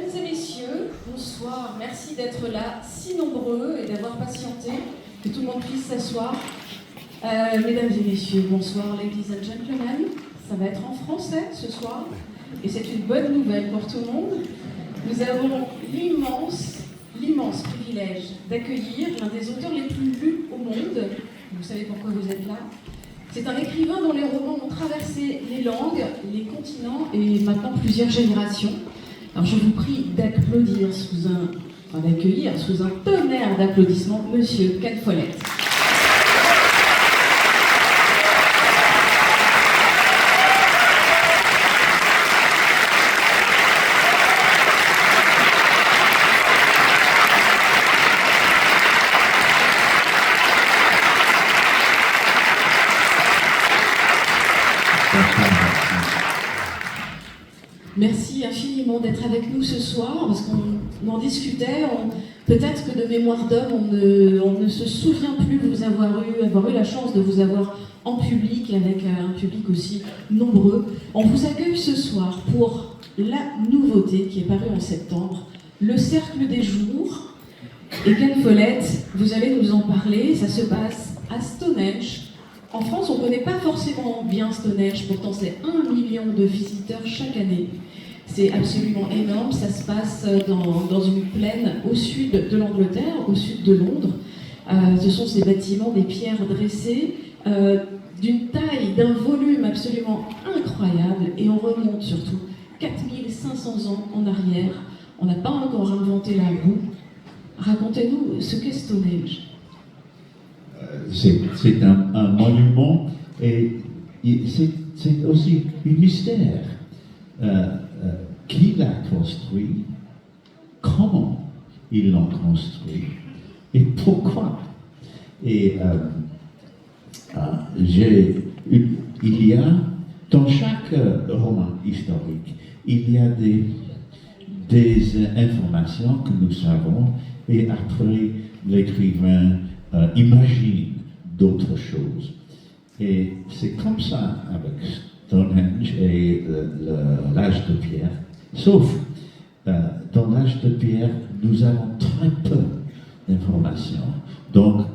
Mesdames et messieurs, bonsoir. Merci d'être là, si nombreux, et d'avoir patienté, que tout le monde puisse s'asseoir. Mesdames et messieurs, bonsoir, ladies and gentlemen. Ça va être en français ce soir, et c'est une bonne nouvelle pour tout le monde. Nous avons l'immense privilège d'accueillir l'un des auteurs les plus lus au monde. Vous savez pourquoi vous êtes là. C'est un écrivain dont les romans ont traversé les langues, les continents et maintenant plusieurs générations. Alors je vous prie d'accueillir sous un tonnerre d'applaudissements Monsieur Ken Follett. Merci infiniment d'être avec nous ce soir, parce qu'on en discutait. Peut-être que de mémoire d'homme, on ne se souvient plus de vous avoir eu la chance de vous avoir en public, avec un public aussi nombreux. On vous accueille ce soir pour la nouveauté qui est parue en septembre, Le Cercle des Jours. Et Ken Follett, vous allez nous en parler. Ça se passe à Stonehenge. En France, on ne connaît pas forcément bien Stonehenge, pourtant c'est 1 million de visiteurs chaque année. C'est absolument énorme, ça se passe dans une plaine au sud de l'Angleterre, au sud de Londres. Ce sont ces bâtiments, des pierres dressées, d'une taille, d'un volume absolument incroyable, et on remonte surtout 4500 ans en arrière. On n'a pas encore inventé la roue. Racontez-nous ce qu'est Stonehenge. C'est un monument et c'est aussi un mystère. Qui l'a construit, comment ils l'ont construit et pourquoi. Et il y a, dans chaque roman historique, il y a des informations que nous savons et après l'écrivain imagine d'autres choses. Et c'est comme ça avec Stonehenge et l'âge de pierre. Sauf, dans l'âge de pierre, nous avons très peu d'informations. Donc,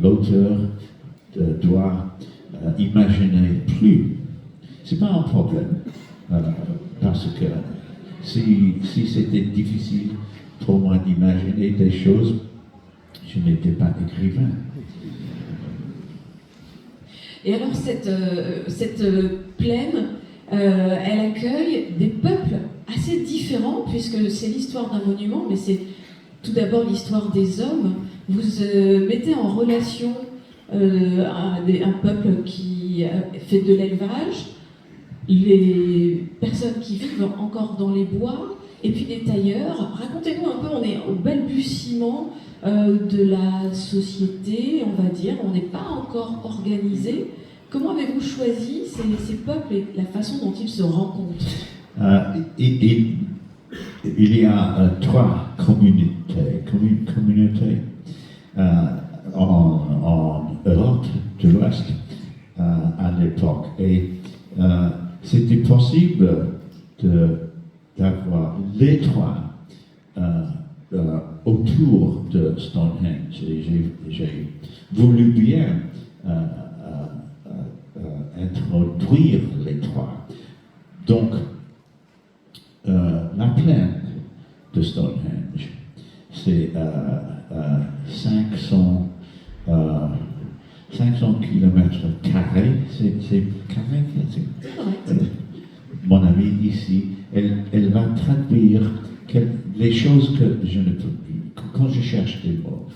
l'auteur doit imaginer plus. C'est pas un problème, parce que si c'était difficile pour moi d'imaginer des choses, je n'étais pas écrivain. Et alors cette plaine, elle accueille des peuples assez différents, puisque c'est l'histoire d'un monument, mais c'est tout d'abord l'histoire des hommes. Vous mettez en relation un peuple qui fait de l'élevage, les personnes qui vivent encore dans les bois, et puis des tailleurs. Racontez-nous un peu, on est au balbutiement de la société, on va dire, on n'est pas encore organisé. Comment avez-vous choisi ces peuples et la façon dont ils se rencontrent? Il y a 3 communautés en Europe de l'Ouest à l'époque. Et c'était possible d'avoir les 3 autour de Stonehenge. J'ai voulu bien introduire les 3. Donc, la plaine de Stonehenge, c'est 500 kilomètres carrés. C'est carré. Mon amie ici, elle va traduire les choses que je ne peux plus. Quand je cherche des mots,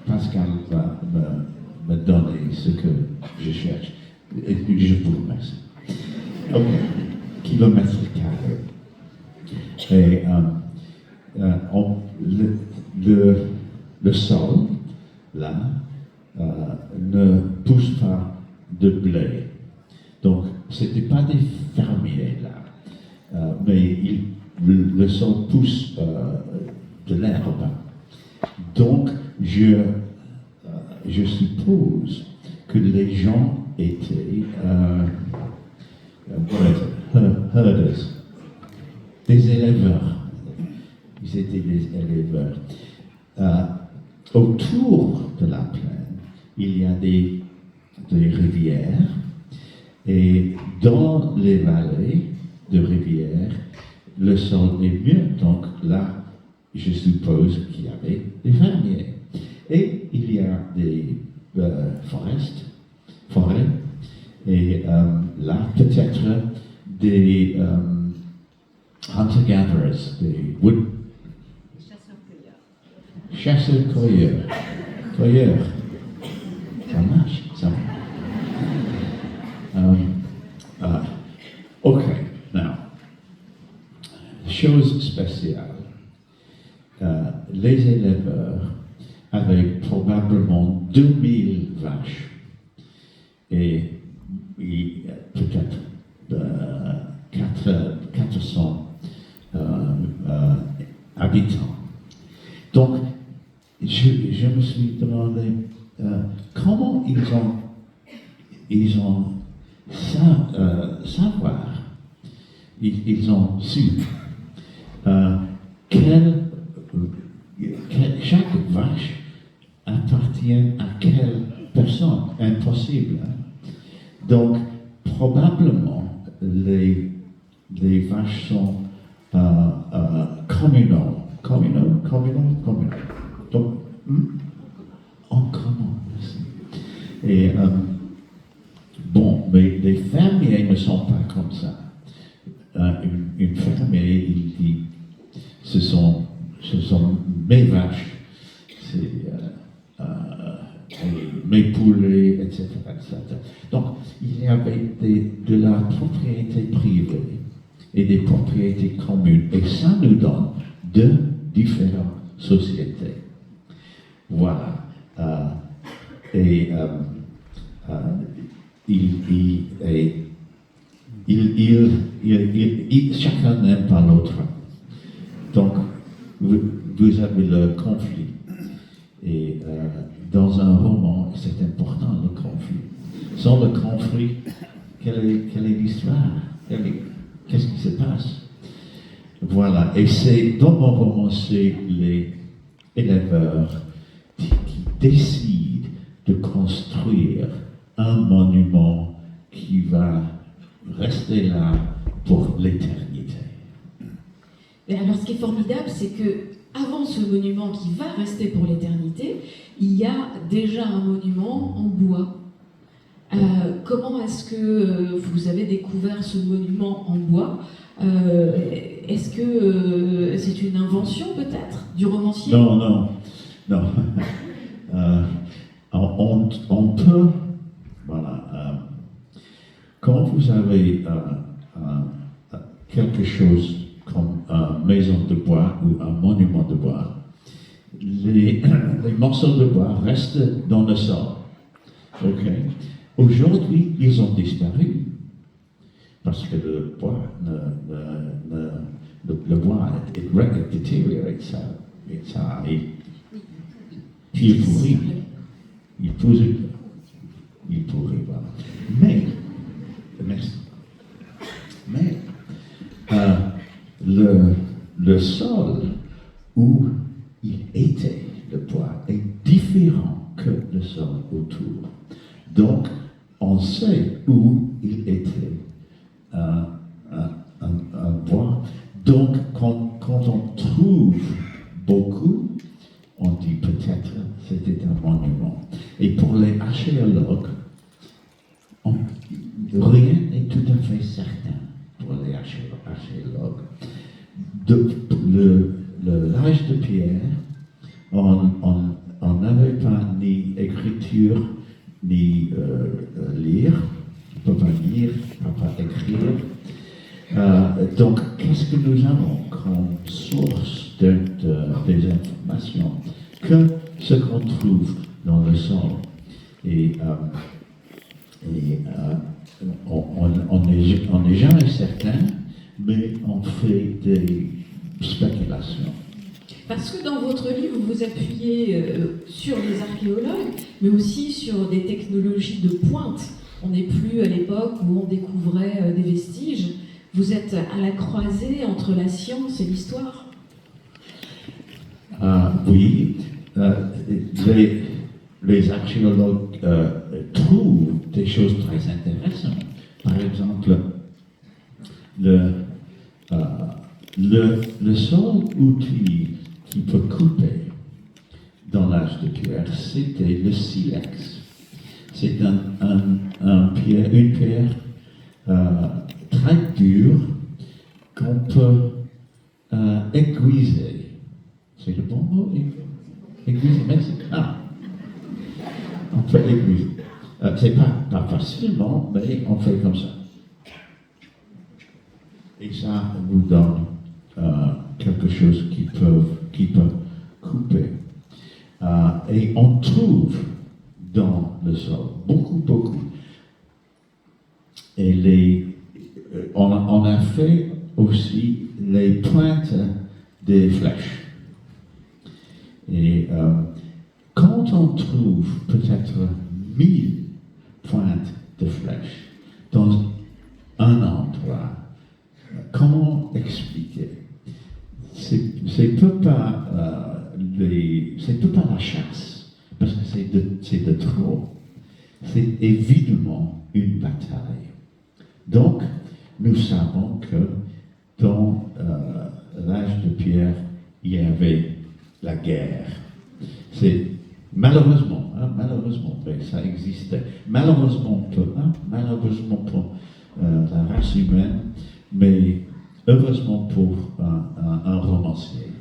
Pascal va me donner ce que je cherche. Et je vous remercie. Ok, kilomètres carrés. Et le sol, là, ne pousse pas de blé. Donc, ce n'était pas des fermiers, là. Mais le sol pousse de l'herbe. Donc, je suppose que les gens étaient herders. des éleveurs. Ils étaient des éleveurs. Autour de la plaine, il y a des rivières, et dans les vallées de rivières, le sol est mieux. Donc là, je suppose qu'il y avait des fermiers. Et il y a des forêts, et là, peut-être des hunter-gatherers, des chasseurs-cueilleurs. Ça marche, ça marche. OK, now, chose spéciale. Les éleveurs avaient probablement 2000 vaches et peut-être 400 habitants. Donc, je me suis demandé comment ils ont savoir, ils ont su chaque vache appartient à quelle personne, impossible. Hein? Donc, probablement, les vaches sont communales. Donc, en commun, merci. Et bon, mais les fermiers ne sont pas comme ça. Une fermier, il dit, ce sont mes vaches, c'est mes poulets, etc., etc. Donc, il y avait de la propriété privée et des propriétés communes. Et ça nous donne deux différentes sociétés. Voilà. Chacun n'aime pas l'autre. Donc, vous avez le conflit. Et dans un roman, c'est important le conflit. Sans le conflit, quelle est l'histoire? Qu'est-ce qui se passe? Voilà. Et c'est dans mon roman, c'est les éleveurs qui décident de construire un monument qui va rester là pour l'éternité. Mais alors, ce qui est formidable, c'est que avant ce monument qui va rester pour l'éternité, il y a déjà un monument en bois. Comment est-ce que vous avez découvert ce monument en bois? Est-ce que c'est une invention peut-être du romancier? Non. On peut, voilà, quand vous avez quelque chose comme une maison de bois ou un monument de bois, les morceaux de bois restent dans le sol. Okay? Aujourd'hui, ils ont disparu parce que le bois détériore, il pourrit. Il pourrit, voilà. Mais le sol où il était, le bois, est différent que le sol autour. Donc, on sait où il était un bois. Donc, quand on trouve beaucoup, on dit peut-être c'était un monument. Et pour les archéologues, rien n'est tout à fait certain pour les archéologues. L'âge de pierre, on n'avait pas ni écriture, ni lire. On ne peut pas lire, on ne peut pas écrire. Donc, qu'est-ce que nous avons comme source des informations? Que ce qu'on trouve dans le sol. Et on n'est jamais certain, mais on fait des spéculations. Parce que dans votre livre, vous vous appuyez sur les archéologues, mais aussi sur des technologies de pointe. On n'est plus à l'époque où on découvrait des vestiges. Vous êtes à la croisée entre la science et l'histoire. Oui, les archéologues trouvent des choses très intéressantes. Par exemple, le seul outil qui peut couper dans l'âge de pierre, c'était le silex. C'est une pierre très dure qu'on peut aiguiser. C'est le bon mot, aiguiser, mais on peut aiguiser. C'est pas facilement, mais on fait comme ça. Et ça vous donne quelque chose qui peut couper. Et on trouve dans le sol beaucoup. Et on a fait aussi les pointes des flèches. Et quand on trouve peut-être 1000 pointes de flèches dans un endroit, comment expliquer? C'est pas la chasse, parce que c'est de trop. C'est évidemment une bataille. Donc, nous savons que dans l'âge de pierre, il y avait la guerre. C'est malheureusement, mais ça existait. Malheureusement pour la race humaine, mais heureusement pour un romancier.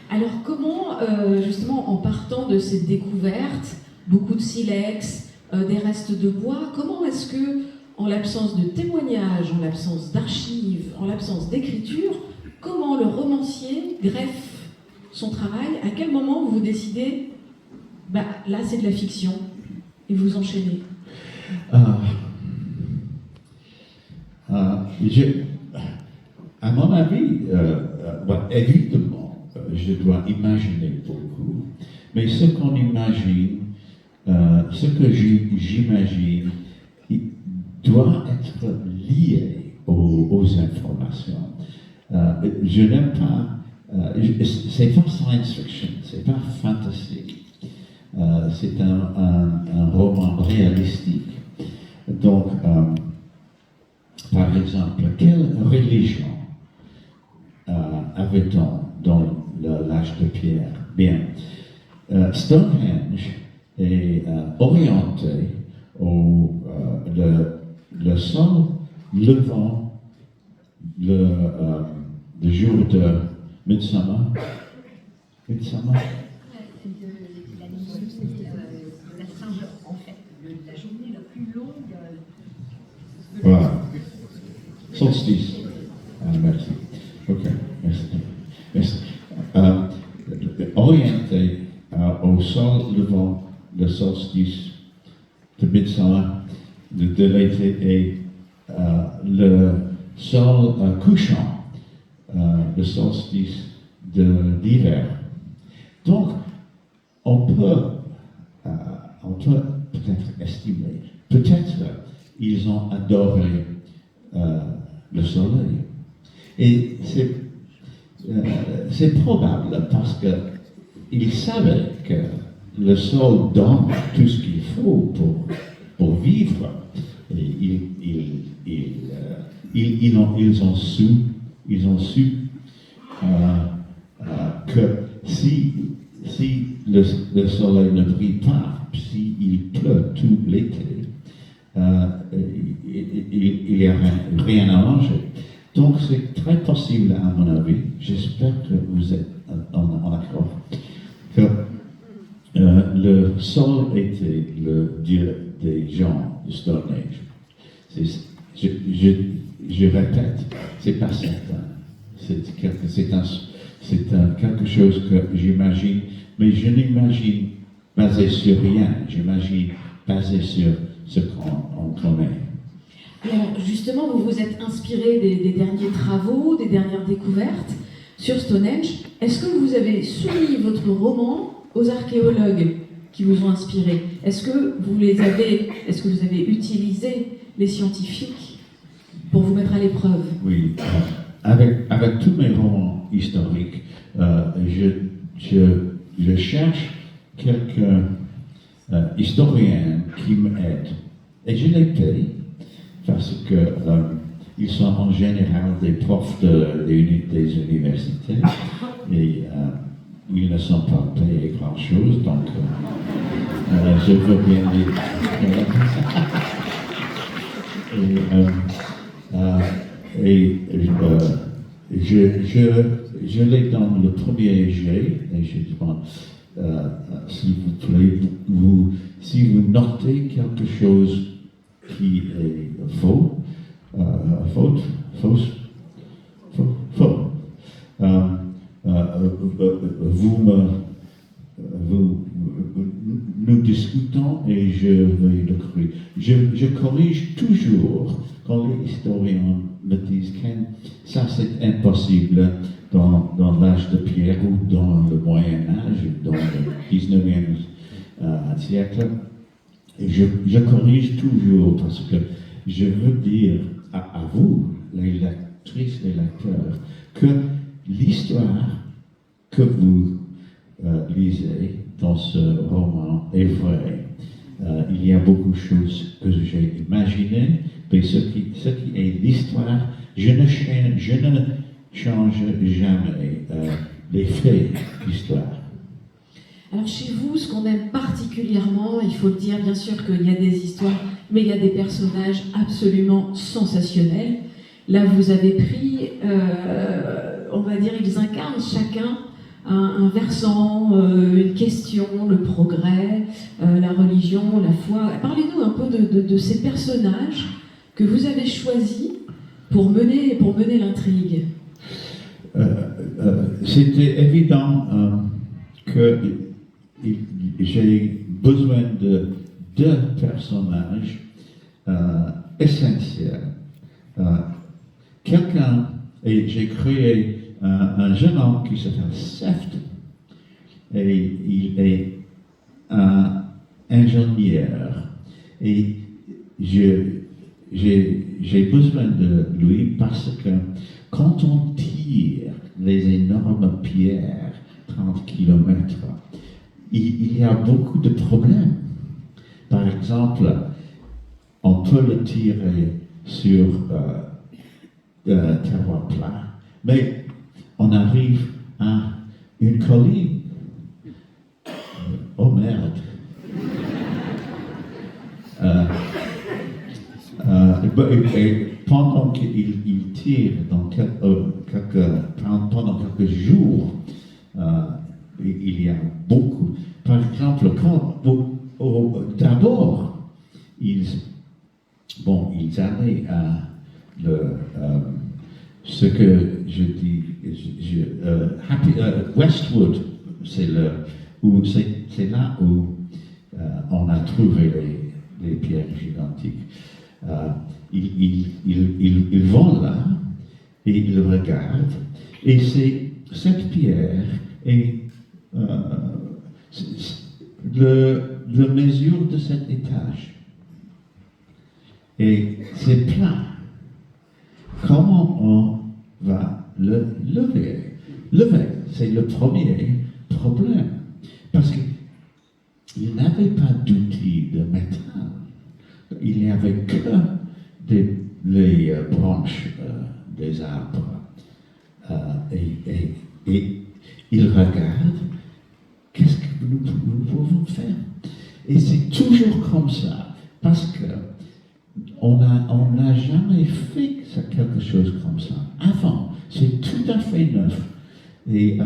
Alors comment, justement, en partant de cette découverte, beaucoup de silex, des restes de bois, comment est-ce que, en l'absence de témoignages, en l'absence d'archives, en l'absence d'écriture, comment le romancier greffe son travail? À quel moment vous décidez, là c'est de la fiction, et vous enchaînez? À mon avis, évidemment, je dois imaginer beaucoup, mais ce qu'on imagine, ce que j'imagine, doit être lié aux informations. Je n'aime pas, c'est pas science fiction, c'est pas fantastique, c'est un roman réalistique. Donc, par exemple, quelle religion avait-on dans l'âge de pierre? Bien, Stonehenge est orienté au le sol levant le jour de Midsummer. Midsummer? La Saint-Jean, en fait, la journée la plus longue. Voilà. Solstice. Merci. Ok, merci. Orienté au sol levant le solstice de Midsummer de l'été et le sol couchant, le solstice de l'hiver. Donc, on peut peut-être estimer, peut-être ils ont adoré le soleil. Et c'est probable parce qu'ils savaient que le sol donne tout ce qu'il faut pour vivre. Et ils ont su que si le soleil ne brille pas, s'il pleut tout l'été, il n'y a rien à manger. Donc c'est très possible à mon avis, j'espère que vous êtes en accord, que le sol était le dieu des gens du Stone Age. Je répète, c'est pas certain. C'est quelque chose que j'imagine, mais je n'imagine basé sur rien, j'imagine basé sur ce qu'on connaît. Alors justement, vous vous êtes inspiré des derniers travaux, des dernières découvertes sur Stonehenge. Est-ce que vous avez soumis votre roman aux archéologues qui vous ont inspiré? Est-ce que vous avez utilisé les scientifiques pour vous mettre à l'épreuve. Oui, avec tous mes romans historiques, je cherche quelques historiens qui m'aident. Et je les paye parce que ils sont en général des profs des universités et ils ne sont pas payés grand-chose, donc je veux bien dire. Je les donne le premier jet et je demande, s'il vous plaît, si vous notez quelque chose qui est faux, nous discutons et je vais le corriger. Je corrige toujours quand les historiens me disent que ça c'est impossible dans l'âge de pierre ou dans le Moyen-Âge, dans le 19e siècle. Et je corrige toujours parce que je veux dire à vous, les lectrices et lecteurs, que l'histoire que vous lisez dans ce roman est vraie. Il y a beaucoup de choses que j'ai imaginées, mais ce qui est l'histoire, je ne change jamais les faits d'histoire. Alors chez vous, ce qu'on aime particulièrement, il faut le dire, bien sûr qu'il y a des histoires, mais il y a des personnages absolument sensationnels. Là, vous avez pris, on va dire, ils incarnent chacun un versant, une question, le progrès, la religion, la foi. Parlez-nous un peu de ces personnages que vous avez choisis pour mener l'intrigue. C'était évident que j'ai besoin de deux personnages essentiels. Et j'ai créé un jeune homme qui s'appelle Seft, et il est un ingénieur. Et j'ai besoin de lui parce que quand on tire les énormes pierres, 30 km, il y a beaucoup de problèmes. Par exemple, on peut le tirer sur terroir plat, mais on arrive à une colline. Oh merde! Et pendant qu'il tire pendant quelques jours, il y a beaucoup. Par exemple, d'abord, ils allaient à ce que je dis, Westwood, c'est là où on a trouvé les pierres gigantiques. Ils vont là et ils regardent, et cette pierre est la mesure de cet étage. Et c'est plat. Comment on va le lever? C'est le premier problème. Parce qu'il n'avait pas d'outils de métal. Il n'y avait que les branches des arbres. Et il regarde, qu'est-ce que nous pouvons faire? Et c'est toujours comme ça, parce que on n'a jamais fait quelque chose comme ça avant. C'est tout à fait neuf. Et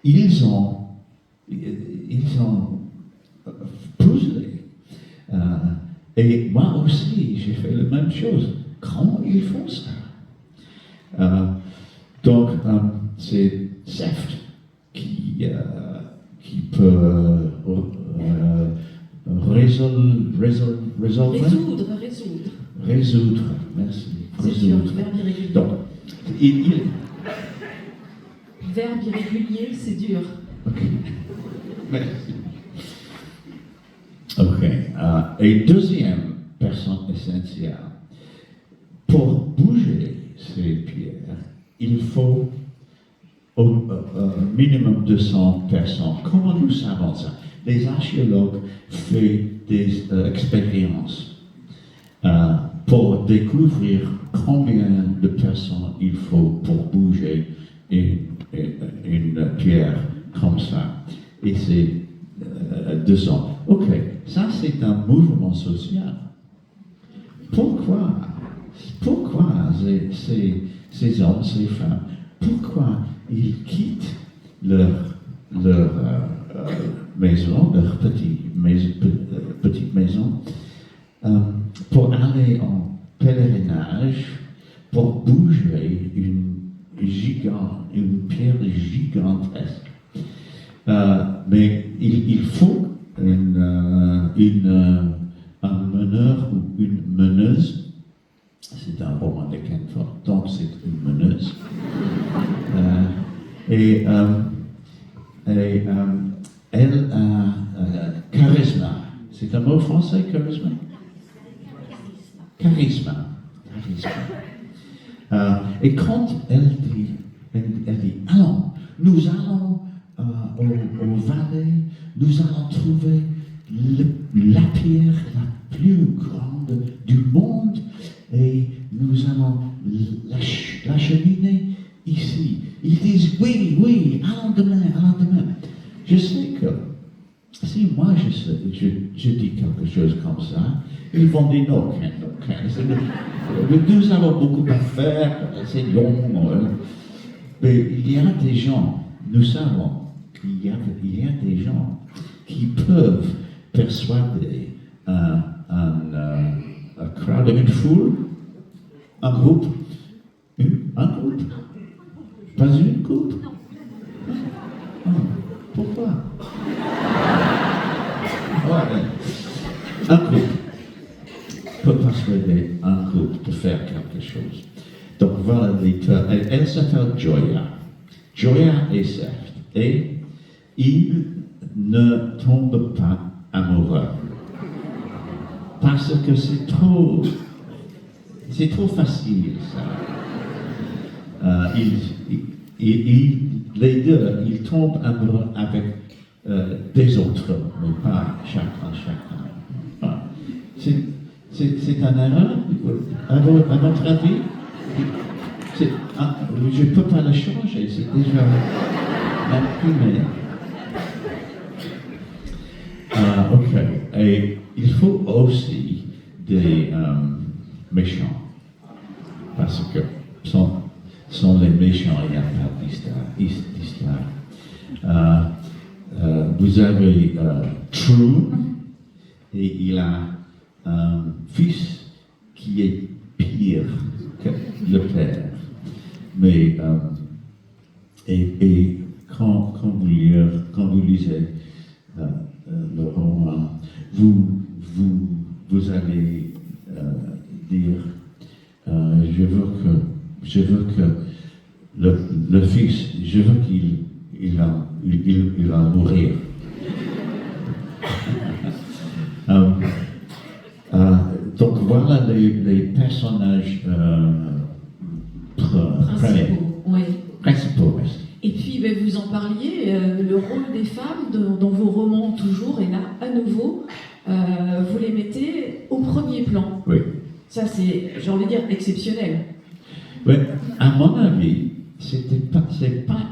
ils ont puzzlé. Et moi aussi, j'ai fait la même chose. Comment ils font ça? Donc, c'est Seft qui peut résoudre, merci. C'est sûr, verbe irrégulier. Donc, Verbe irrégulier, c'est dur. Ok. Merci. Ok. Et deuxième personne essentielle, pour il faut au minimum 200 personnes. Comment nous savons ça? Les archéologues font des expériences pour découvrir combien de personnes il faut pour bouger une pierre comme ça. Et c'est 200. Ok, ça c'est un mouvement social. Pourquoi ces hommes, ces femmes, pourquoi ils quittent leur maison, leur petite maison, pour aller en pèlerinage, pour bouger une pierre gigantesque. Mais il faut un meneur ou une meneuse. C'est un roman de Ken Follett, donc c'est une meneuse. Elle a charisme. C'est un mot français, charisme? Charisme. Et quand elle dit, allons, nous allons au Valais, nous allons trouver la pierre la plus grande du monde et nous allons l'acheminer ici. Ils disent oui, allons demain. Je sais que si moi je dis quelque chose comme ça, ils vont dire non, nous avons beaucoup à faire, c'est long. Mais il y a des gens, nous savons qu'il y a des gens qui peuvent persuader un crowd, une foule, un groupe, pas une couple. Pourquoi? Un groupe peut persuader un groupe de faire quelque chose. Donc voilà, elle s'appelle Gioia. Gioia est serve et il ne tombe pas amoureux. Parce que c'est trop facile, ça. Les deux, ils tombent amoureux avec des autres, mais pas chacun. Voilà. C'est un erreur, à votre avis? Je ne peux pas le changer, c'est déjà imprimé. Ok. Et il faut aussi des méchants. Parce que sont les méchants, il n'y a pas d'histoire. Vous avez True, et il a un fils qui est pire que le père. Mais et quand vous lisez le roman, vous allez dire je veux que le fils, je veux qu'il va mourir. Donc voilà les personnages principaux. Et puis, vous en parliez, le rôle des femmes dans vos romans toujours, et là, à nouveau, vous les mettez au premier plan. Oui. Ça, c'est, j'ai envie de dire, exceptionnel. Oui, à mon avis, c'est pas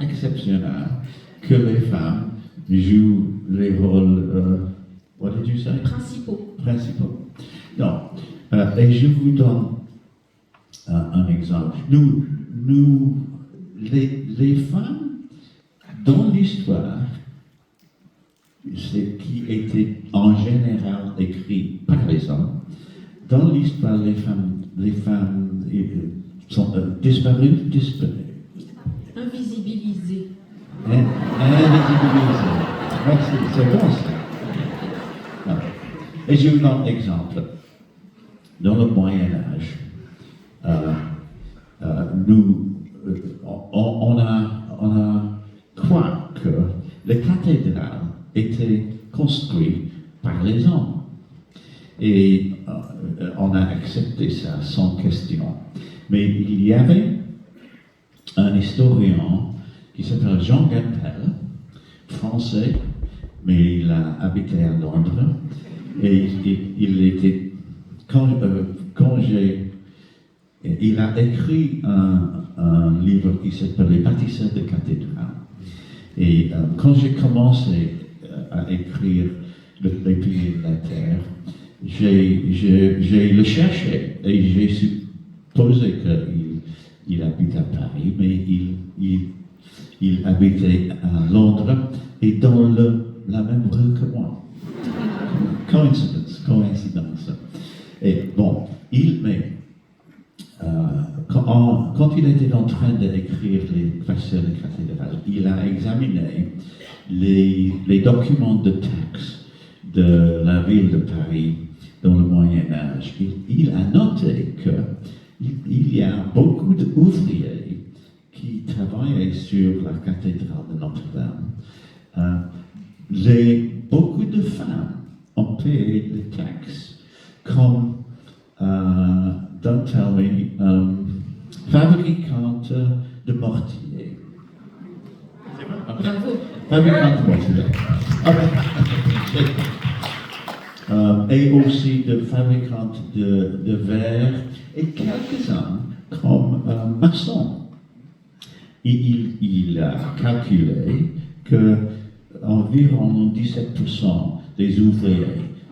exceptionnel que les femmes jouent les rôles, what did you say? Principaux. Non. Et je vous donne un exemple. Nous les femmes, dans l'histoire, c'est qui était en général écrit par les hommes, dans l'histoire, les femmes sont disparues. Invisibilisées. Invisibilisées. Merci, c'est bon ça. Et je vous donne un exemple. Dans le Moyen-Âge, on a croit que les cathédrales étaient construites par les hommes. Et on a accepté ça sans question. Mais il y avait un historien qui s'appelle Jean Gampel, français, mais il a habité à Londres. Et il était, il a écrit un livre qui s'appelle Les bâtisseurs de cathédrales. Et quand j'ai commencé à écrire Les piliers de la terre, j'ai le cherché et j'ai supposé qu'il habite à Paris, mais il habitait à Londres et dans la même rue que moi. Coïncidence. Et bon, quand il était en train d'écrire les bâtisseurs de cathédrales, il a examiné les documents de taxes de la ville de Paris dans le Moyen-Âge. Il a noté qu'il y a beaucoup d'ouvriers qui travaillaient sur la cathédrale de Notre-Dame. Beaucoup de femmes ont payé les taxes comme don't tell me, fabricante de mortier. Bravo. Fabricante de mortier. Et aussi de fabricante de verre et quelques-uns comme maçons. Il a calculé que environ 17% des ouvriers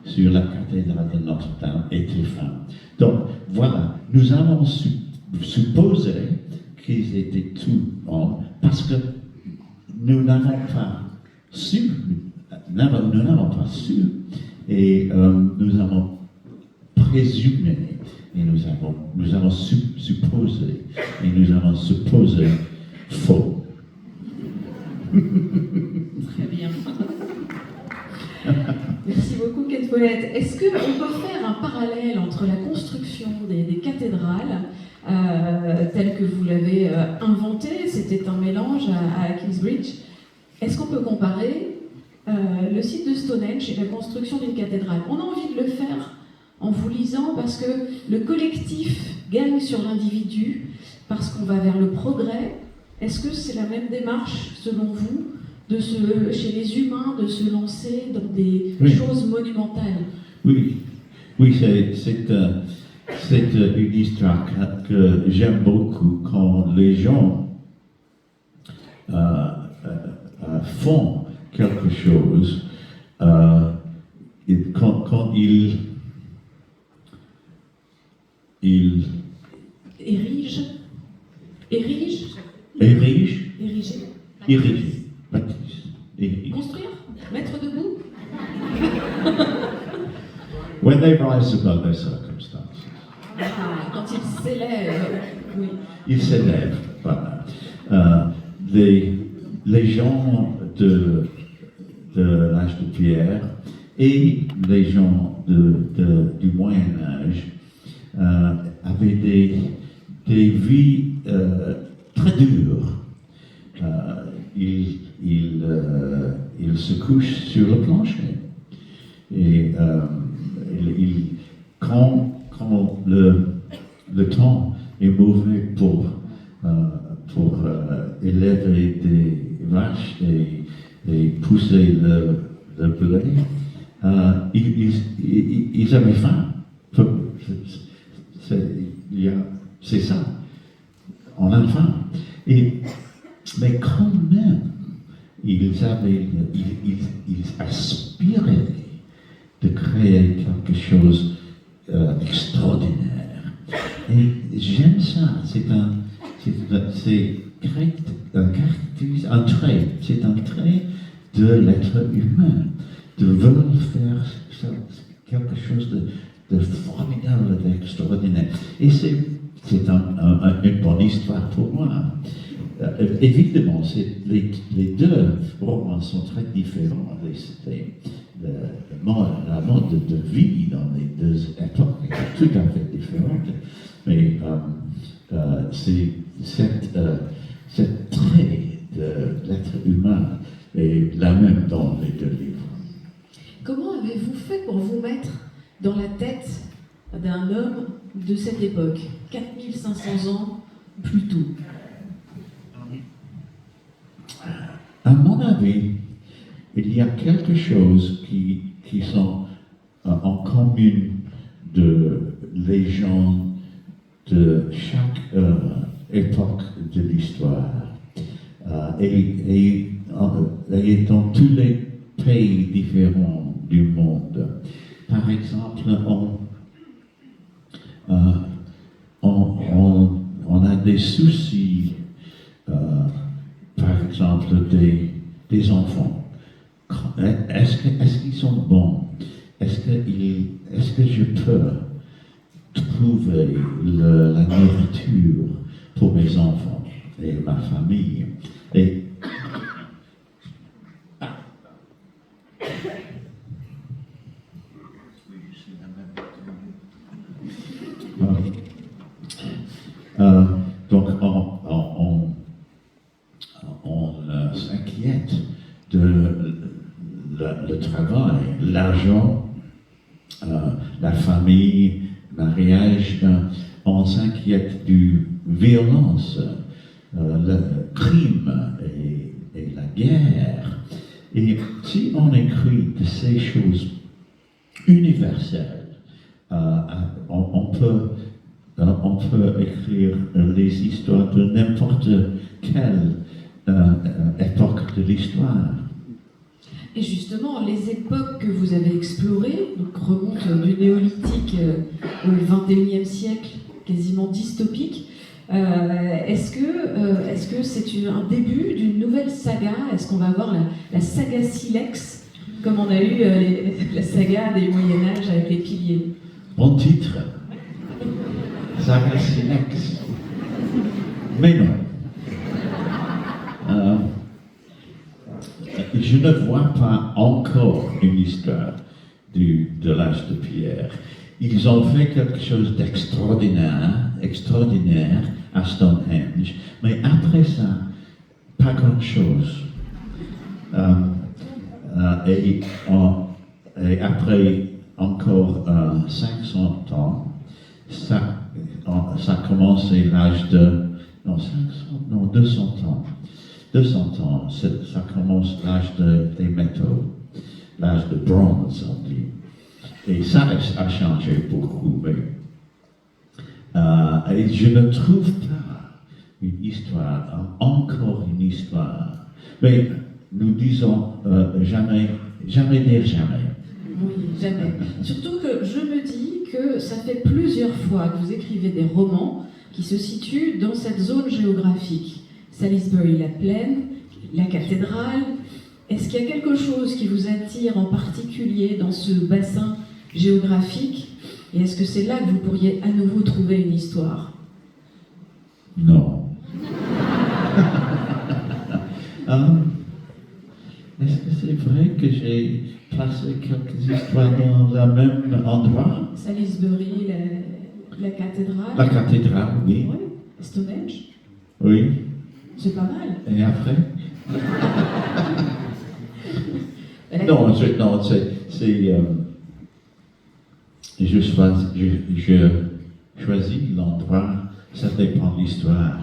sur la cathédrale de Notre-Dame étaient femmes. Donc voilà, nous avons supposé qu'ils étaient tous hommes parce que nous n'avons pas su, et nous avons présumé, et nous avons supposé, et nous avons supposé faux. Très bien. Merci beaucoup, Kate Follett. Est-ce qu'on peut faire un parallèle entre la construction des cathédrales, telle que vous l'avez inventée, c'était un mélange à Kingsbridge. Est-ce qu'on peut comparer le site de Stonehenge et la construction d'une cathédrale? On a envie de le faire en vous lisant parce que le collectif gagne sur l'individu, parce qu'on va vers le progrès. Est-ce que c'est la même démarche, selon vous, chez les humains, de se lancer dans des choses monumentales? Oui, c'est une histoire que j'aime beaucoup quand les gens font quelque chose, quand ils érigent. Construire? Mettre debout? When they rise above their circumstances. Quand ils s'élèvent, oui. Ils s'élèvent, voilà. Les gens de l'âge de pierre et les gens du Moyen-Âge avaient des vies très dures. Ils se couchent sur le plancher. Et quand le temps est mauvais pour élever des vaches et pousser le blé, ils avaient faim. C'est ça. On a faim. Mais quand même, ils aspiraient de créer quelque chose d'extraordinaire. Et j'aime ça. C'est un trait de l'être humain, de vouloir faire quelque chose de formidable, d'extraordinaire. Et c'est une bonne histoire pour moi. Évidemment, les deux romans sont très différents. La mode de vie dans les deux époques est tout à fait différente. Mais cette trait de l'être humain est la même dans les deux livres. Comment avez-vous fait pour vous mettre dans la tête d'un homme de cette époque, 4500 ans plus tôt? à mon avis, il y a quelque chose qui sont en commune de les gens de chaque époque de l'histoire. Et dans tous les pays différents du monde. Par exemple, on a des soucis, par exemple, des enfants. Est-ce qu'ils sont bons? Est-ce que je peux trouver la nourriture pour mes enfants et ma famille? Et donc on s'inquiète de le travail, l'argent, la famille, mariage, on s'inquiète du violence, le crime et la guerre. Et si on écrit de ces choses universelles, on peut écrire les histoires de n'importe quelle époque de l'histoire. Et justement, les époques que vous avez explorées donc, remontent du néolithique au XXIe siècle, quasiment dystopique. Est-ce que c'est un début d'une nouvelle saga? Est-ce qu'on va avoir la saga Silex, comme on a eu la saga des Moyen-Âge avec les piliers? Bon titre. Saga Silex. Mais non. Je ne vois pas encore une histoire de l'âge de pierre. Ils ont fait quelque chose d'extraordinaire à Stonehenge, mais après ça, pas grand-chose. Et après encore 500 ans, ça a commencé l'âge de... Non, 200 ans. 200 ans, ça commence l'âge des métaux, l'âge de bronze, on dit. Et ça a changé beaucoup, mais et je ne trouve pas une histoire, encore une histoire. Mais nous disons jamais dire jamais. Oui, jamais. Surtout que je me dis que ça fait plusieurs fois que vous écrivez des romans qui se situent dans cette zone géographique. Salisbury-la-Plaine, la cathédrale. Est-ce qu'il y a quelque chose qui vous attire en particulier dans ce bassin géographique? Et est-ce que c'est là que vous pourriez à nouveau trouver une histoire? Non. Est-ce que c'est vrai que j'ai placé quelques histoires dans le même endroit? Salisbury, la cathédrale. La cathédrale, oui. Oui. Stonehenge. Oui. C'est pas mal. Et après? Non, c'est je choisis l'endroit, ça dépend de l'histoire.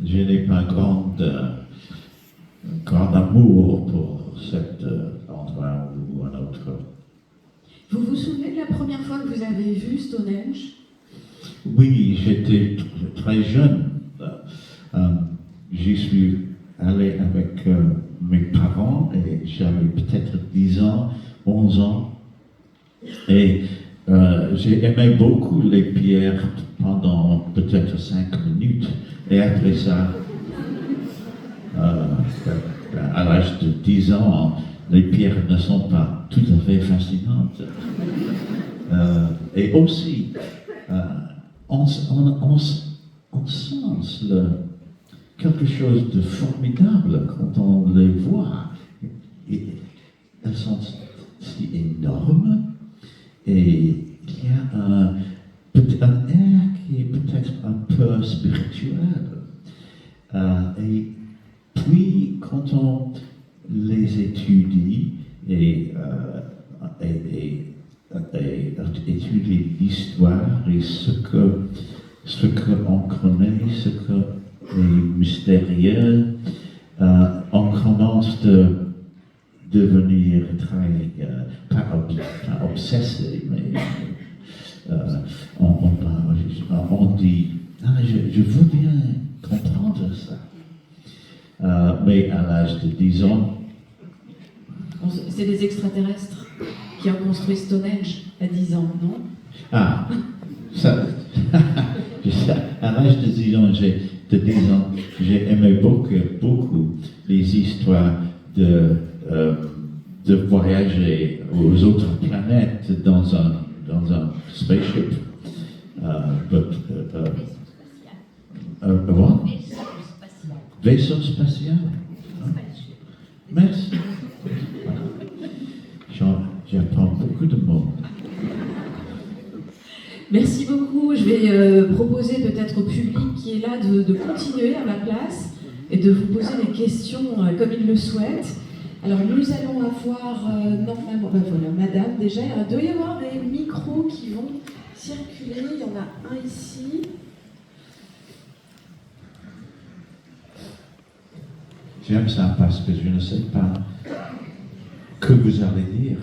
Je n'ai pas grand amour pour cet endroit ou un autre. Vous vous souvenez de la première fois que vous avez vu Stonehenge? Oui, j'étais très jeune. J'y suis allé avec mes parents et j'avais peut-être 10 ans, 11 ans. Et j'ai aimé beaucoup les pierres pendant peut-être 5 minutes. Et après ça, à l'âge de 10 ans, les pierres ne sont pas tout à fait fascinantes. Et aussi, on sent quelque chose de formidable quand on les voit. Et elles sont si énormes et il y a un air qui est peut-être un peu spirituel. Et puis, quand on les étudie et étudie l'histoire et ce qu'on connaît, ce que est mystérieux, on commence pense de devenir très, pas obsessé, mais on dit, je veux bien comprendre ça. Mais à l'âge de 10 ans, C'est des extraterrestres qui ont construit Stonehenge à 10 ans, non? ah, ça, à l'âge de 10 ans, j'ai aimé beaucoup les histoires de voyager aux autres planètes dans un spaceship. What? Vaisseau spatial. Merci. J'apprends beaucoup de mots. Merci beaucoup. Je vais proposer peut-être au public qui est là de continuer à ma place et de vous poser des questions comme il le souhaite. Alors nous allons avoir normalement, voilà, madame déjà, il doit y avoir des micros qui vont circuler, il y en a un ici. J'aime ça parce que je ne sais pas que vous allez dire.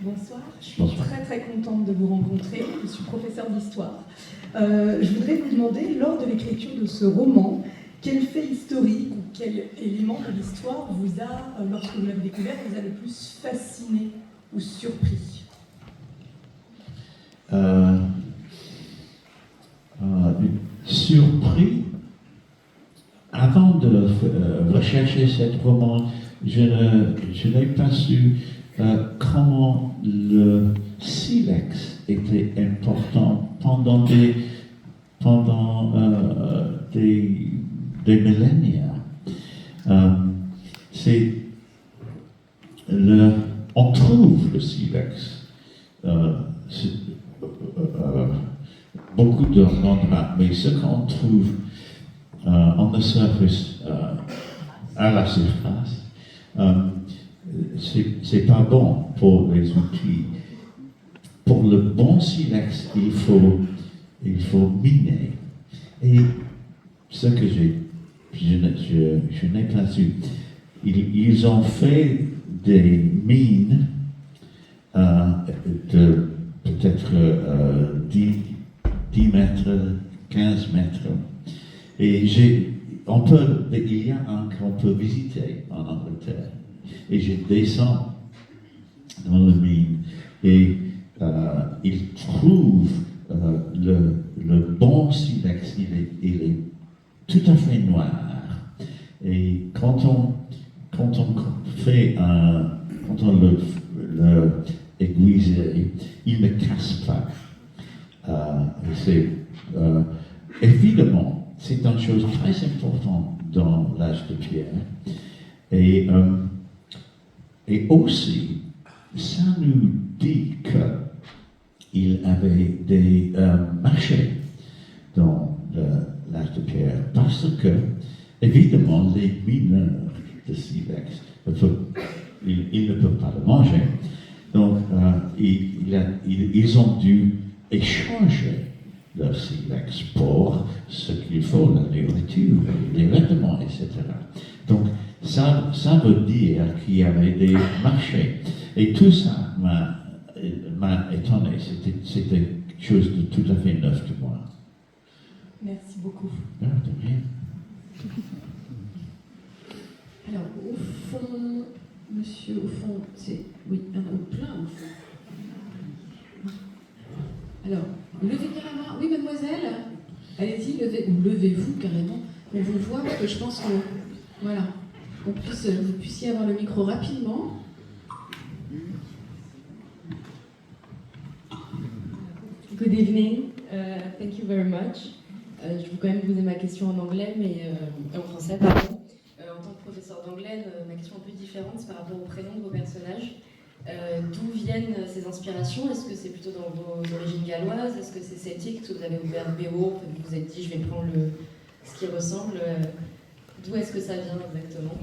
Bonsoir, je suis Bonsoir. très contente de vous rencontrer. Je suis professeure d'histoire. Je voudrais vous demander, lors de l'écriture de ce roman, quel fait historique ou quel élément de l'histoire vous a, lorsque vous l'avez découvert, vous a le plus fasciné ou surpris? Surpris. Avant de rechercher cet roman, je n'ai pas su comment le silex était important pendant des millénaires. On trouve le silex. Beaucoup d'endroits, mais ce qu'on trouve on the surface, à la surface, c'est pas bon pour les outils. Pour le bon silex, il faut miner. Et ce que je n'ai pas su, ils ont fait des mines de peut-être 10 mètres, 15 mètres. Et il y a un qu'on peut visiter en Angleterre. Et je descends dans le mine et il trouve le bon silex, il est tout à fait noir. Et quand on le aiguise, il ne casse pas. Évidemment, c'est une chose très importante dans l'âge de pierre. Et aussi, ça nous dit qu'il y avait des marchés dans l'âge de pierre, parce que, évidemment, les mineurs de silex, ils ne peuvent pas le manger. Donc, ils ont dû échanger leur silex pour ce qu'il faut, la nourriture, les vêtements, etc. Donc, ça veut dire qu'il y avait des marchés. Et tout ça m'a étonné. C'était quelque chose de tout à fait neuf de moi. Merci beaucoup. Ah, de rien. Alors au fond, monsieur, au fond, c'est... Oui, il y en a plein au fond. Alors, levez carrément. Oui, mademoiselle, allez-y, levez-vous carrément. On vous voit parce que je pense que, voilà, vous puissiez avoir le micro rapidement. Good evening, thank you very much. Je vais quand même poser ma question en anglais, mais en français, pardon. En tant que professeur d'anglais, ma question est un peu différente, c'est par rapport au prénom de vos personnages. D'où viennent ces inspirations? Est-ce que c'est plutôt dans vos origines galloises? Est-ce que c'est celtique? Est-ce que vous avez ouvert BO? Vous vous êtes dit, je vais prendre ce qui ressemble. D'où est-ce que ça vient exactement?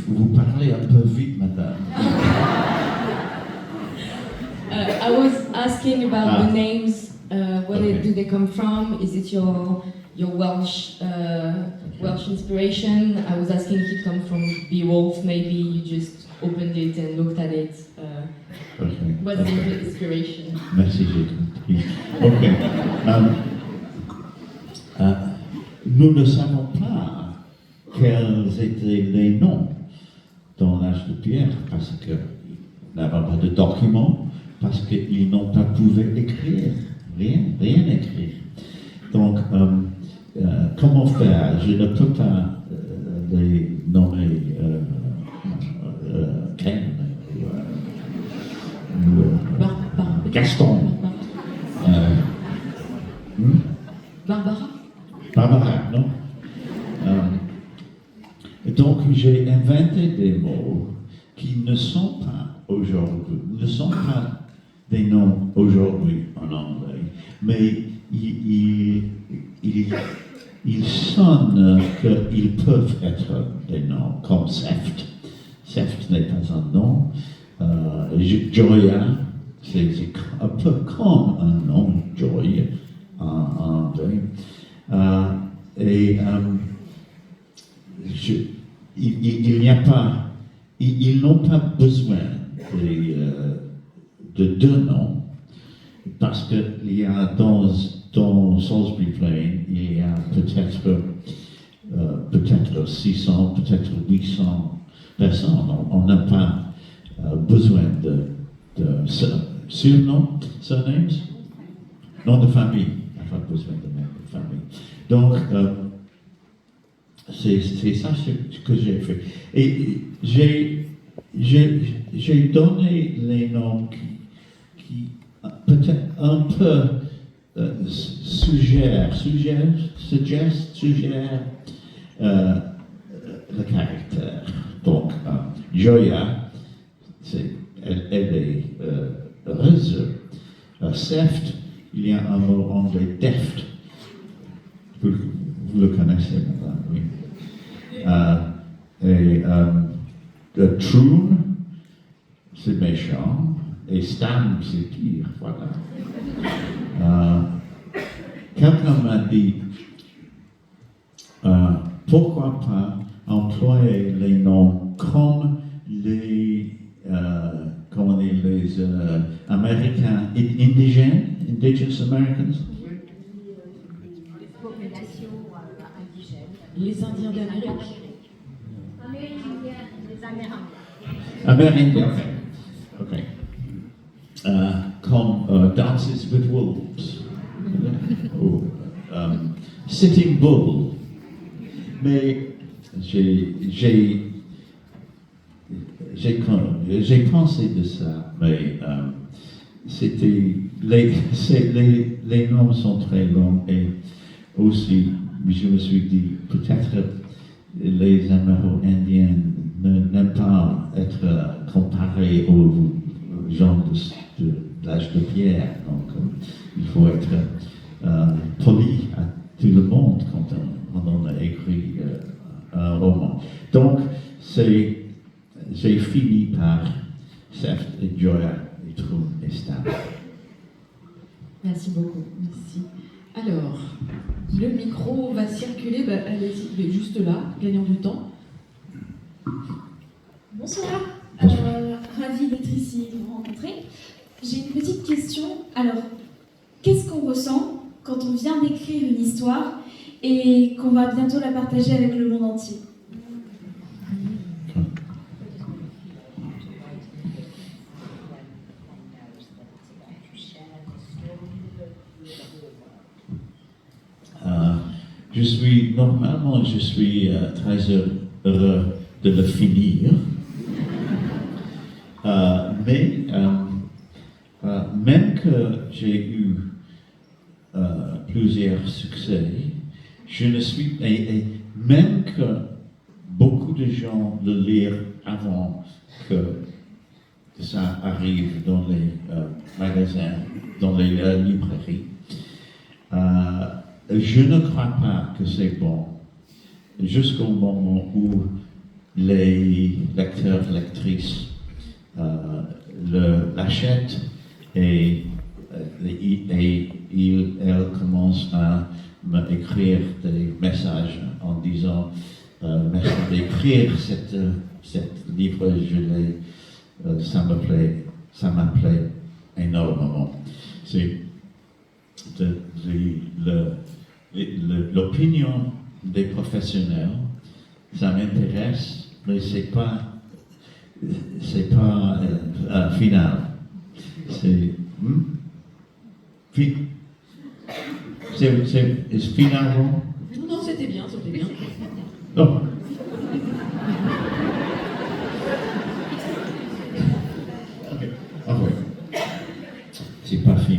Vous parlez un peu vite, madame. I was asking about the names. Where Okay. do they come from? Is it your your Welsh inspiration. I was asking if it comes from Beowulf. Maybe you just opened it and looked at it. Okay. What's the inspiration? Merci, j'ai compris. Ok. Nous ne savons pas quels étaient les noms dans l'âge de pierre parce qu'ils n'avaient pas de documents, parce qu'ils n'ont pas pu écrire, rien écrire. Donc, comment faire? Je ne peux pas les nommer Ken ou Gaston. Barbara, non? Donc, j'ai inventé des mots qui ne sont pas aujourd'hui, ne sont pas des noms aujourd'hui en anglais, mais ils sonnent qu'ils peuvent être des noms, comme Seft. Seft n'est pas un nom. Joya, c'est un peu comme un nom, Joy, en anglais. Il n'y a pas, ils n'ont pas besoin de deux noms, parce qu'il y a dans Salisbury Plain, il y a peut-être 600, peut-être 800 personnes. On n'a pas besoin de surnoms, surnames, nom de famille. On n'a pas besoin de nom de famille. Donc, c'est ça ce que j'ai fait. Et j'ai donné les noms qui peut-être un peu suggèrent le caractère. Donc, Joya, elle est heureuse. Seft, il y a un mot anglais, deft. Vous le connaissez maintenant, oui. Troon, c'est méchant, et Stan, c'est pire, voilà. Quelqu'un m'a dit, pourquoi pas employer les noms comme les Américains indigènes, Indigenous Americans? Les Indiens d'Amérique. Amérindiens. Ok. Comme Dances with Wolves. Ou Sitting Bull. Mais j'ai pensé de ça, mais les noms sont très longs et aussi je me suis dit peut-être les Amérindiens n'aiment pas être comparés aux gens de l'âge de pierre, donc il faut être poli à tout le monde quand on a écrit un roman. Donc j'ai fini par Seft et Joya et Troon et Stan. Merci beaucoup. Merci. Alors, le micro va circuler, allez-y, juste là, gagnant du temps. Bonsoir, ravie d'être ici, de vous rencontrer. J'ai une petite question. Alors, qu'est-ce qu'on ressent quand on vient d'écrire une histoire et qu'on va bientôt la partager avec le monde entier ? Normalement, je suis très heureux de le finir. Mais même que j'ai eu plusieurs succès, je ne suis... Et même que beaucoup de gens le lire avant que ça arrive dans les magasins, dans les librairies, je ne crois pas que c'est bon jusqu'au moment où les lecteurs, lectrices l'achètent et elle commence à m'écrire des messages en disant merci d'écrire cette livre, ça m'appelait énormément. C'est l'opinion des professionnels, ça m'intéresse, mais c'est pas final. C'est finalement. Non, c'était bien. Non. Ok. Ah ouais. C'est pas fini.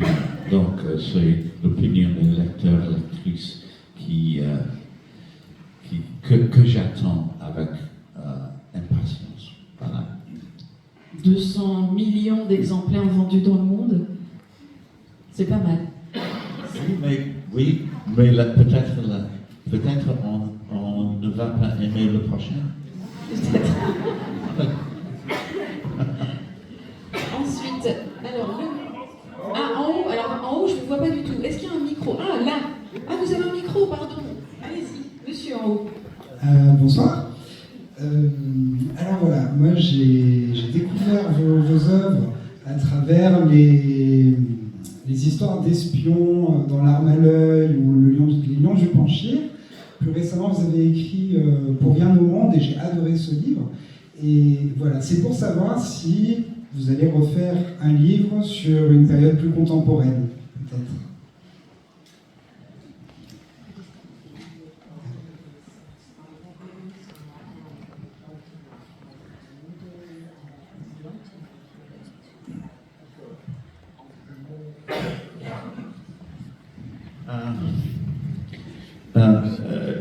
Donc, c'est l'opinion des lecteurs et lectrices que j'attends avec impatience. Voilà. 200 millions d'exemplaires vendus dans le monde, c'est pas mal. Oui, mais peut-être on ne va pas aimer le prochain. Ensuite, alors, en haut, je ne vous vois pas du tout. Est-ce qu'il y a un micro? Ah, là. Ah, vous avez un micro, pardon. Allez-y, monsieur en haut. Bonsoir. Alors voilà, moi j'ai découvert vos œuvres à travers les histoires d'espions dans L'Arme à l'œil ou Les Lions du Panchir. Plus récemment, vous avez écrit Pour rien au monde et j'ai adoré ce livre. Et voilà, c'est pour savoir si vous allez refaire un livre sur une période plus contemporaine, peut-être.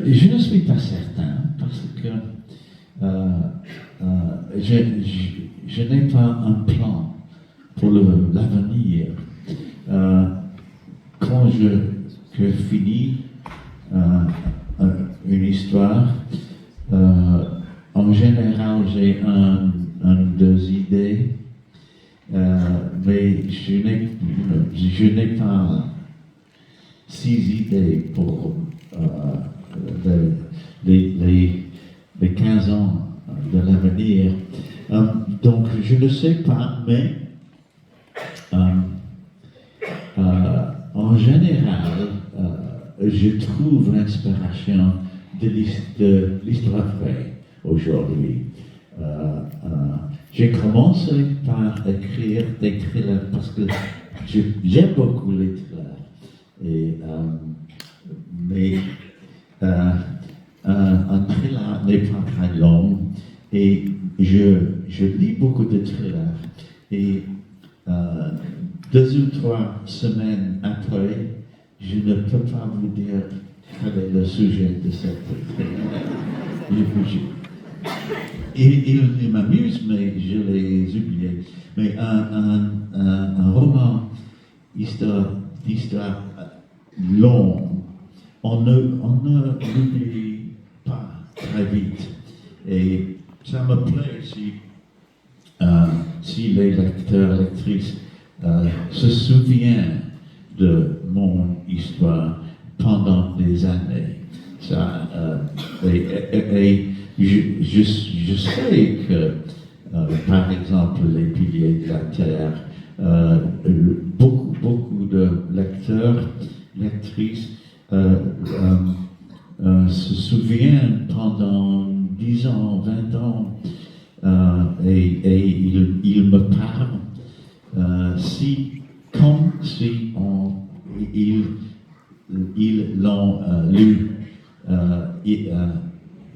Je ne suis pas certain parce que je n'ai pas un plan pour l'avenir. Quand je finis une histoire, en général j'ai deux idées, mais je n'ai pas 6 idées pour les 15 ans de l'avenir. Donc je ne sais pas, mais en général, je trouve l'inspiration de l'histoire vraie aujourd'hui. J'ai commencé par écrire des thrillers parce que j'aime beaucoup les thrillers. Mais un thriller n'est pas très long et je lis beaucoup de thrillers et 2 ou 3 semaines après, je ne peux pas vous dire quel est le sujet de cette thriller. Il m'amuse, mais je les oublie. Mais un roman d'histoire long, on ne l'oublie pas très vite. Et ça me plaît si les lecteurs, lectrices se souviennent de mon histoire pendant des années. Ça, et je sais que, par exemple, les piliers de la Terre, beaucoup de lecteurs, lectrices se souviennent pendant 10 ans, 20 ans, et ils me parlent comme si ils l'ont lu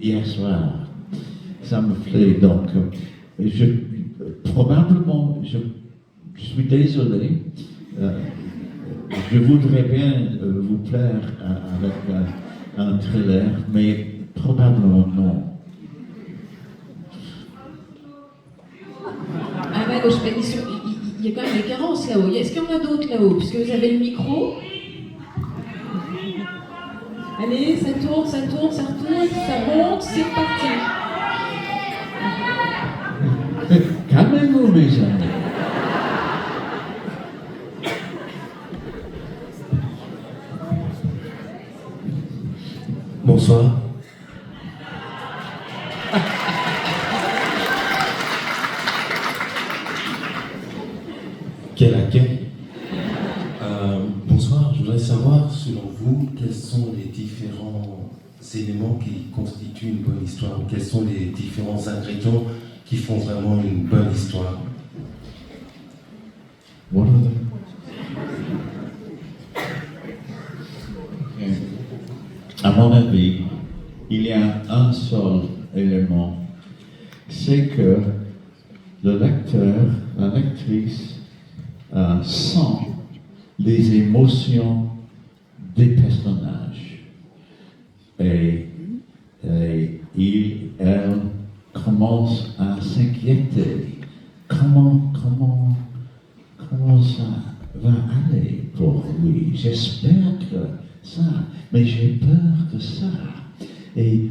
hier soir. Ça me plaît donc. Probablement, je suis désolé. Je voudrais bien vous plaire avec un thriller, mais probablement non. À ma gauche, mais il y a quand même des carences là-haut. Est-ce qu'il y en a d'autres là-haut? Puisque vous avez le micro. Allez, ça tourne, ça retourne, ça monte, c'est parti. Calmez-vous, mes amis. Bonsoir. Quel accueil. Bonsoir, je voudrais savoir, selon vous, quels sont les différents éléments qui constituent une bonne histoire, ou quels sont les différents ingrédients qui font vraiment une bonne histoire. What are they? À mon avis, il y a un seul élément, c'est que le lecteur, la lectrice, sent les émotions des personnages. Et elle commence à s'inquiéter. Comment ça va aller pour lui? J'espère que ça, mais j'ai peur de ça. Et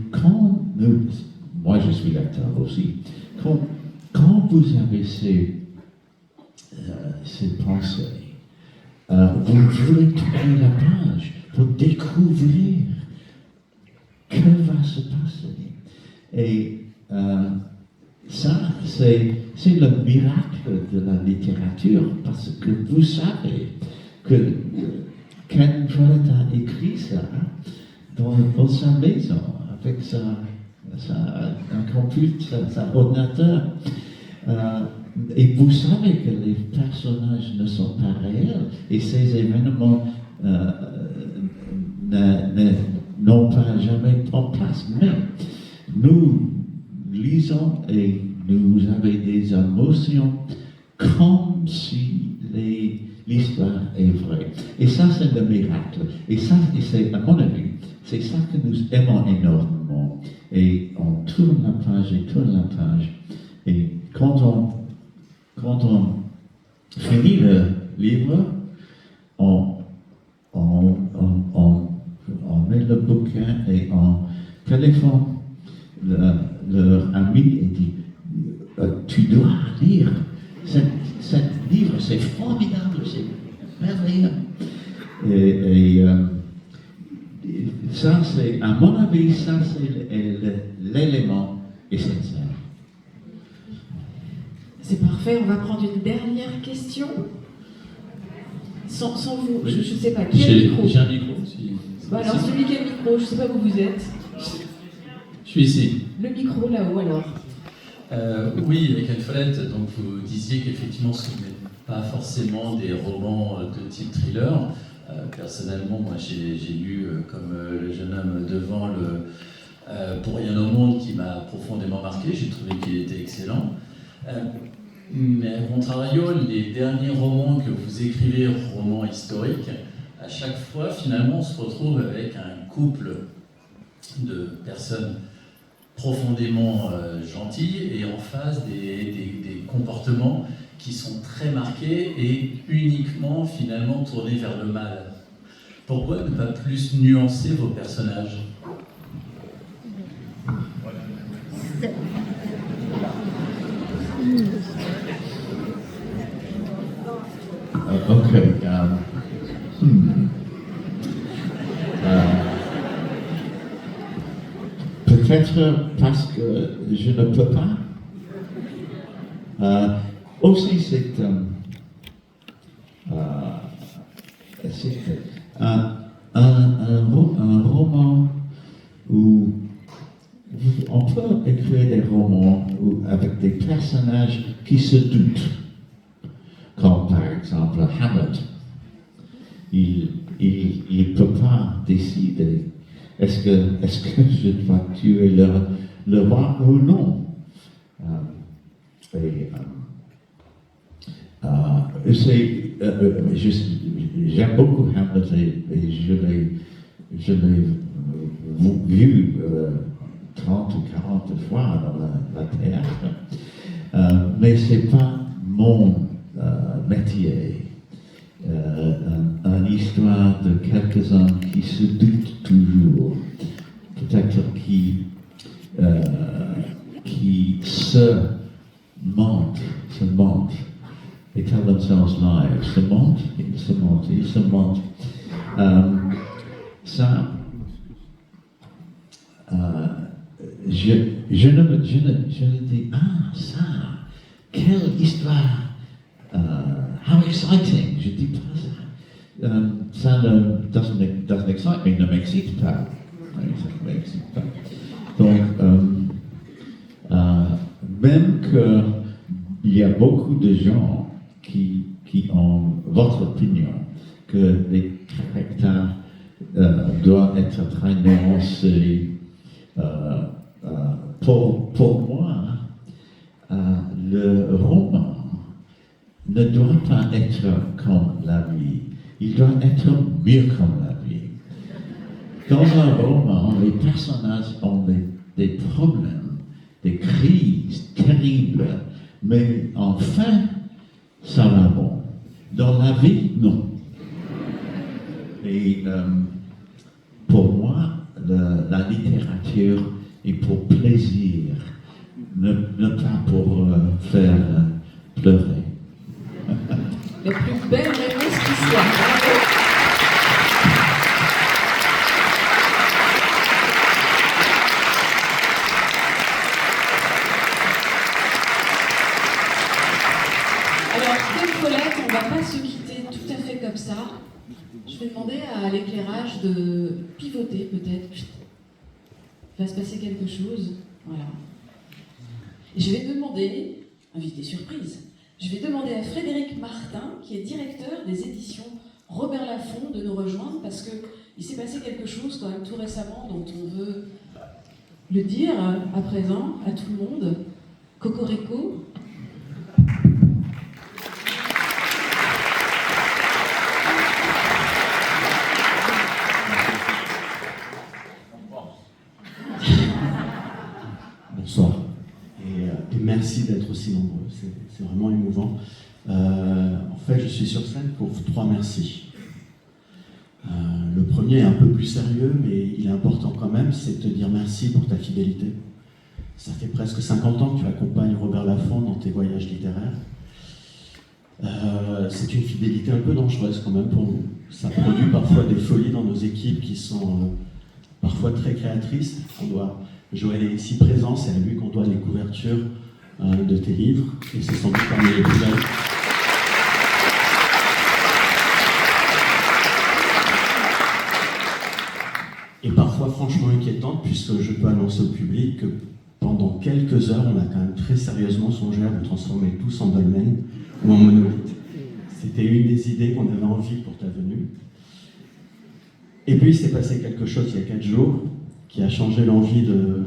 moi je suis lecteur aussi, quand vous avez ces pensées, vous voulez tourner la page pour découvrir que va se passer. Et ça, c'est le miracle de la littérature, parce que vous savez que Ken Follett a écrit ça dans sa maison, avec un computer, son ordinateur. Et vous savez que les personnages ne sont pas réels, et ces événements n'ont pas jamais en place. Mais nous lisons et nous avons des émotions comme si l'histoire est vraie. Et ça, c'est le miracle. Et ça, c'est, à mon avis, c'est ça que nous aimons énormément. Et on tourne la page et tourne la page. Et quand on finit le livre, on met le bouquin et on téléphone leur ami et dit tu dois lire ce livre, c'est formidable, c'est merveilleux. Et ça, c'est, à mon avis, ça c'est l'élément essentiel. C'est parfait, on va prendre une dernière question. Sans vous, oui. Je ne sais pas, qui a le micro? J'ai un micro. Alors, celui qui a le micro, je ne sais pas où vous êtes. Je suis ici. Le micro là-haut, alors. Oui, avec Ken Follett, donc vous disiez qu'effectivement ce n'est pas forcément des romans de type thriller. Personnellement, moi j'ai lu, comme le jeune homme devant, Pour rien au monde, qui m'a profondément marqué. J'ai trouvé qu'il était excellent. Mais à contrario, les derniers romans que vous écrivez, romans historiques, à chaque fois, finalement, on se retrouve avec un couple de personnes profondément gentilles et en face des comportements qui sont très marqués et uniquement, finalement, tournés vers le mal. Pourquoi ne pas plus nuancer vos personnages ? Okay. Peut-être parce que je ne peux pas. Aussi, c'est un roman où on peut écrire des romans avec des personnages qui se doutent. Comme par exemple Hamlet. Il ne peut pas décider est-ce que je dois tuer le roi ou non. J'aime beaucoup Hamlet et je l'ai vu 30 ou 40 fois dans la théâtre. Mais ce n'est pas mon métier, une histoire de quelques-uns qui se doutent toujours, peut-être qui se mentent, they tell themselves lies, ils se mentent. Ça, je ne dis, ah, ça, quelle histoire, how exciting, je dis pas ça. Ça doesn't excite me, ne m'excite pas. Oui, ça ne m'excite pas. Donc, même qu'il y a beaucoup de gens qui ont votre opinion, que les caractères doivent être très nuancés, pour moi, le roman ne doit pas être comme la vie. Il doit être mieux comme la vie. Dans un roman, les personnages ont des problèmes, des crises terribles, mais enfin, ça va bon. Dans la vie, non. Et pour moi, la littérature est pour plaisir, ne pas pour faire pleurer. La plus belle réponse qui soit. Bravo. Alors, Ken Follett, on ne va pas se quitter tout à fait comme ça. Je vais demander à l'éclairage de pivoter peut-être. Il va se passer quelque chose. Voilà. Et je vais demander, invité surprise, je vais demander à Frédéric Martin, qui est directeur des éditions Robert Laffont, de nous rejoindre parce qu'il s'est passé quelque chose quand même tout récemment dont on veut le dire à présent à tout le monde. Cocorico. Bonsoir. Et merci d'être aussi nombreux, c'est vraiment émouvant. En fait, je suis sur scène pour 3 merci. Le premier est un peu plus sérieux, mais il est important quand même, c'est de te dire merci pour ta fidélité. Ça fait presque 50 ans que tu accompagnes Robert Laffont dans tes voyages littéraires. C'est une fidélité un peu dangereuse quand même pour nous. Ça produit parfois des folies dans nos équipes qui sont parfois très créatrices. Joël est ici présent, c'est à lui qu'on doit les couvertures de tes livres, et c'est sans doute parmi les plus belles. Et parfois franchement inquiétante, puisque je peux annoncer au public que pendant quelques heures, on a quand même très sérieusement songé à vous transformer tous en dolmen ou en monolithe. C'était une des idées qu'on avait envie pour ta venue. Et puis il s'est passé quelque chose il y a 4 jours, qui a changé l'envie de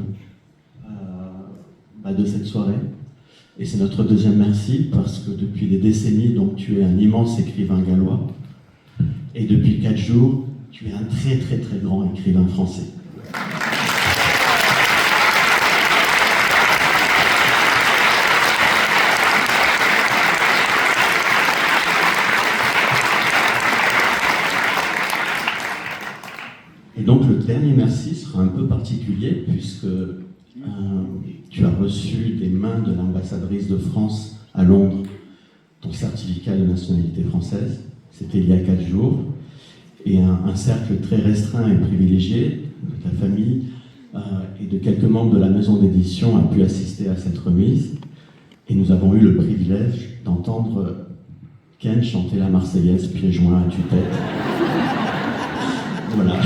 cette soirée. Et c'est notre deuxième merci, parce que depuis des décennies, donc, tu es un immense écrivain gallois. Et depuis 4 jours, tu es un très très très grand écrivain français. Et donc le dernier merci sera un peu particulier, puisque tu as reçu des mains de l'ambassadrice de France à Londres ton certificat de nationalité française. C'était il y a 4 jours. Et un cercle très restreint et privilégié de ta famille et de quelques membres de la maison d'édition a pu assister à cette remise. Et nous avons eu le privilège d'entendre Ken chanter la Marseillaise pieds joints à tue-tête. Voilà.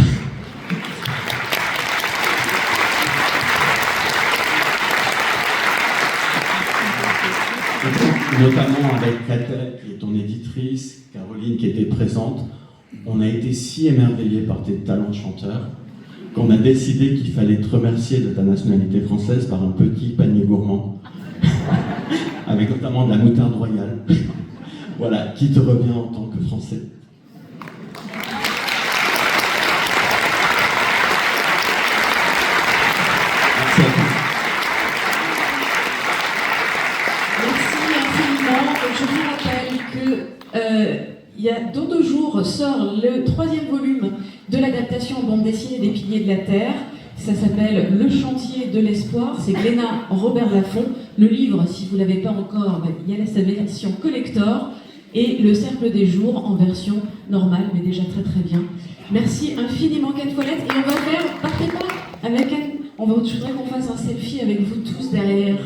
Notamment avec Catel, qui est ton éditrice, Caroline, qui était présente, on a été si émerveillés par tes talents de chanteur qu'on a décidé qu'il fallait te remercier de ta nationalité française par un petit panier gourmand, avec notamment de la moutarde royale, voilà, qui te revient en tant que Français. Merci à tous. Je vous rappelle que dans 2 jours sort le 3e volume de l'adaptation en bande dessinée des Piliers de la Terre. Ça s'appelle Le chantier de l'espoir. C'est Glénat Robert Laffont. Le livre, si vous ne l'avez pas encore, il y a sa version collector. Et Le cercle des jours en version normale, mais déjà très très bien. Merci infiniment Ken Follett. Et on va faire, partez pas avec Ken. Je voudrais qu'on fasse un selfie avec vous tous derrière.